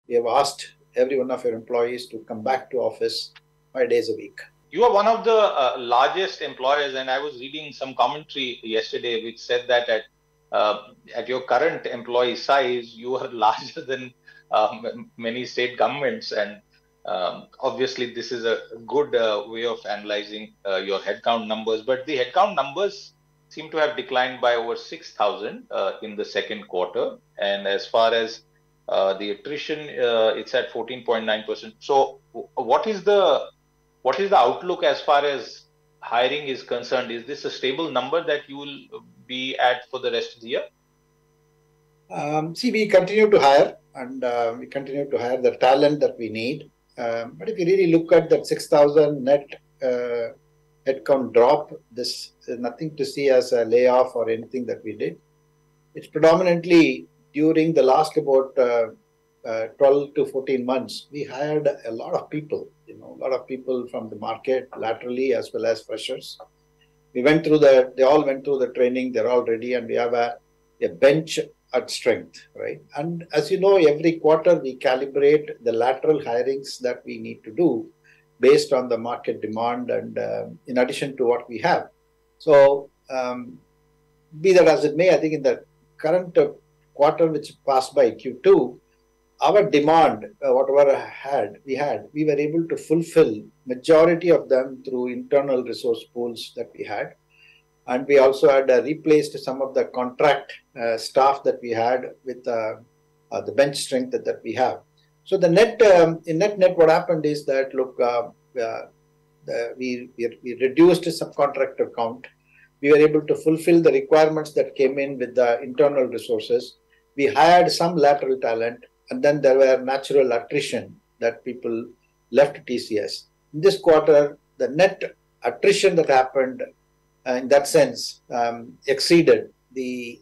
we have asked every one of your employees to come back to office 5 days a week. You are one of the largest employers, and I was reading some commentary yesterday which said that at your current employee size, you are larger than many state governments, and obviously this is a good way of analyzing your headcount numbers. But the headcount numbers seem to have declined by over 6,000 in the second quarter, and as far as the attrition, it's at 14.9%. So, what is the outlook as far as hiring is concerned? Is this a stable number that you will be at for the rest of the year? See, we continue to hire, and we continue to hire the talent that we need. But if you really look at that 6,000 net headcount drop, this is nothing to see as a layoff or anything that we did. It's predominantly during the last about 12 to 14 months, we hired a lot of people, a lot of people from the market laterally as well as freshers. They all went through the training, they're all ready, and we have a bench at strength, right? And as you know, every quarter we calibrate the lateral hirings that we need to do based on the market demand and in addition to what we have. So, be that as it may, I think in the current quarter which passed by, Q2, our demand, whatever we were able to fulfill majority of them through internal resource pools that we had. And we also had replaced some of the contract staff that we had with the bench strength that we have. So the net, in net, what happened is that, look, we reduced the subcontractor count. We were able to fulfill the requirements that came in with the internal resources. We hired some lateral talent, and then there were natural attrition that people left TCS. In this quarter, the net attrition that happened in that sense exceeded the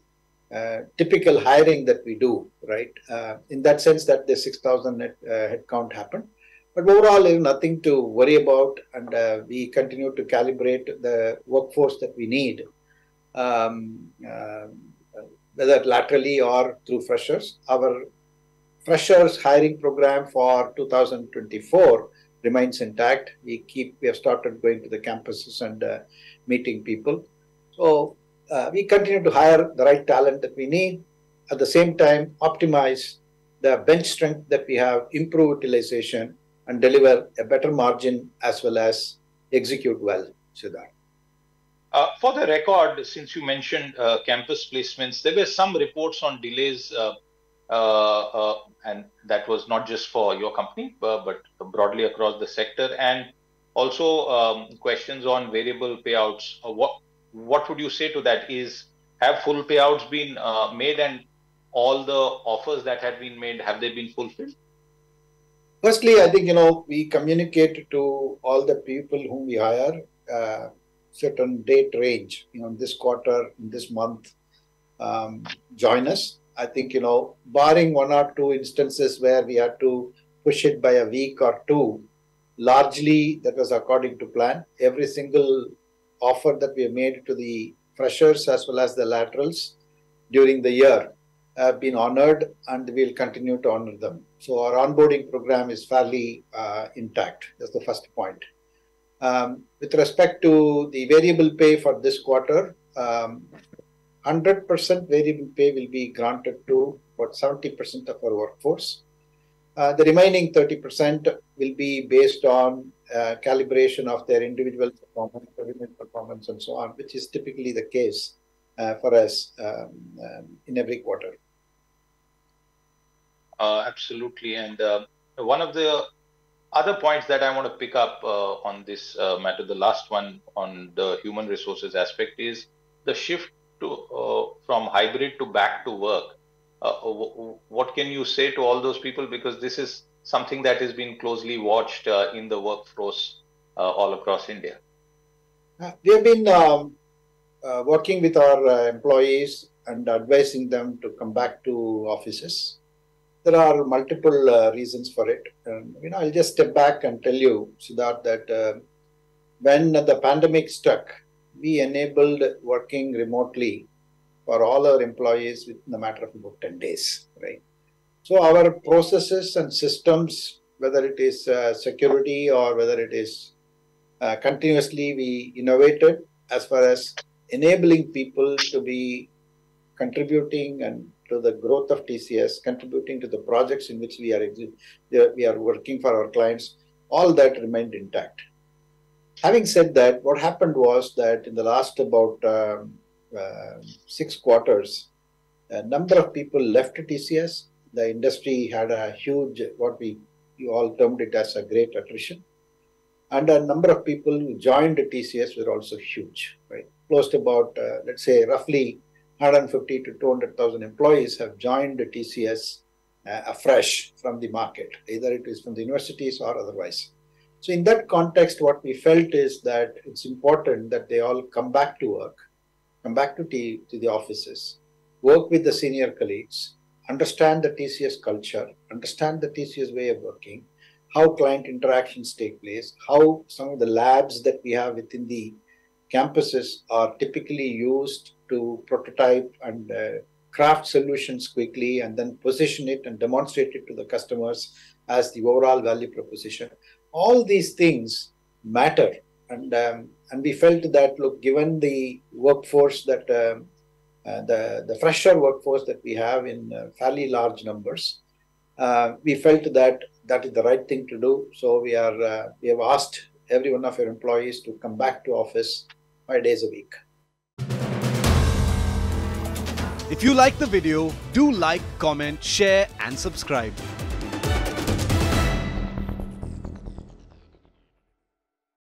typical hiring that we do, right? In that sense that the 6,000 net headcount happened. But overall, there's nothing to worry about, and we continue to calibrate the workforce that we need, whether laterally or through freshers. Our freshers hiring program for 2024 remains intact. We have started going to the campuses and meeting people. So we continue to hire the right talent that we need. At the same time, optimize the bench strength that we have, improve utilization, and deliver a better margin as well as execute well, Siddharth. For the record, since you mentioned campus placements, there were some reports on delays, and that was not just for your company, but broadly across the sector, and also questions on variable payouts. What would you say to that? Have full payouts been made, and all the offers that had been made, have they been fulfilled? Firstly, I think, we communicate to all the people whom we hire certain date range, this quarter, in this month, join us. I think, barring one or two instances where we had to push it by a week or two, largely that was according to plan. Every single offer that we have made to the freshers as well as the laterals during the year have been honored, and we'll continue to honor them. So our onboarding program is fairly intact. That's the first point. With respect to the variable pay for this quarter, 100% variable pay will be granted to about 70% of our workforce. The remaining 30% will be based on calibration of their individual performance, and so on, which is typically the case for us in every quarter. Absolutely. And one of the other points that I want to pick up on this matter, the last one on the human resources aspect, is the shift from hybrid to back to work. What can you say to all those people? Because this is something that has been closely watched in the workforce all across India. We have been working with our employees and advising them to come back to offices. There are multiple reasons for it. I'll just step back and tell you, Siddharth, that when the pandemic struck, we enabled working remotely for all our employees within a matter of about 10 days, right? So our processes and systems, whether it is security or whether it is continuously we innovated as far as enabling people to be contributing and to the growth of TCS, contributing to the projects in which we are working for our clients, all that remained intact. Having said that, what happened was that in the last about 6 quarters, a number of people left TCS. The industry had a huge, you all termed it as a great attrition. And a number of people who joined TCS were also huge, right? Close to about, let's say, roughly 150 to 200,000 employees have joined TCS afresh from the market, either it is from the universities or otherwise. So in that context, what we felt is that it's important that they all come back to work, come back to the offices, work with the senior colleagues, understand the TCS culture, understand the TCS way of working, how client interactions take place, how some of the labs that we have within the campuses are typically used to prototype and craft solutions quickly and then position it and demonstrate it to the customers as the overall value proposition. All these things matter. And we felt that, look, given the workforce that the fresher workforce that we have in fairly large numbers, we felt that that is the right thing to do. So we have asked every one of our employees to come back to office 5 days a week. If you like the video, do like, comment, share and subscribe.